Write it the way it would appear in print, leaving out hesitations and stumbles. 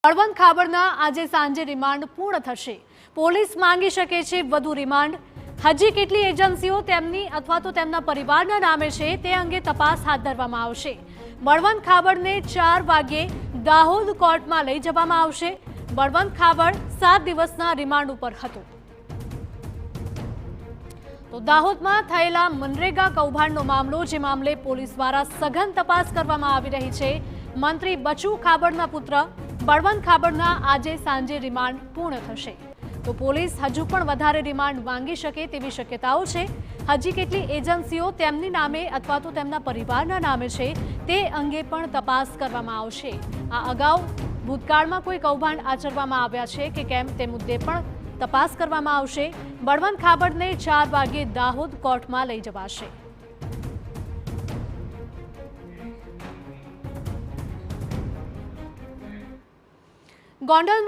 બળવંત ખાબડના આજે સાંજે રિમાન્ડ પૂર્ણ થશે। પોલીસ માંગી શકે છે વધુ રિમાન્ડ। હજી કેટલી એજન્સીઓ તેમની અથવા તો તેમના પરિવારના નામે છે તે અંગે તપાસ હાથ ધરવામાં આવશે। બળવંત ખાબડને 4 વાગ્યે દાહોદ કોર્ટમાં લઈ જવામાં આવશે। બળવંત ખાબડ 7 દિવસના રિમાન્ડ ઉપર હતો। તો દાહોદમાં થયેલા મનરેગા કૌભાંડનો મામલો, જે મામલે પોલીસ દ્વારા સઘન તપાસ કરવામાં આવી રહી છે। મંત્રી બચુ ખાબડના પુત્ર બળવંત ખાબડના આજે સાંજે રિમાન્ડ પૂર્ણ થશે। તો પોલીસ હજુ પણ વધારે રિમાન્ડ માંગી શકે તેવી શક્યતાઓ છે। હજી કેટલી એજન્સીઓ તેમની નામે અથવા તો તેમના પરિવારના નામે છે તે અંગે પણ તપાસ કરવામાં આવશે। આ અગાઉ ભૂતકાળમાં કોઈ કૌભાંડ આચરવામાં આવ્યા છે કે કેમ તે મુદ્દે પણ તપાસ કરવામાં આવશે। બળવંત ખાબડને 4 વાગ્યે દાહોદ કોર્ટમાં લઈ જવાશે। ગોંડલમાં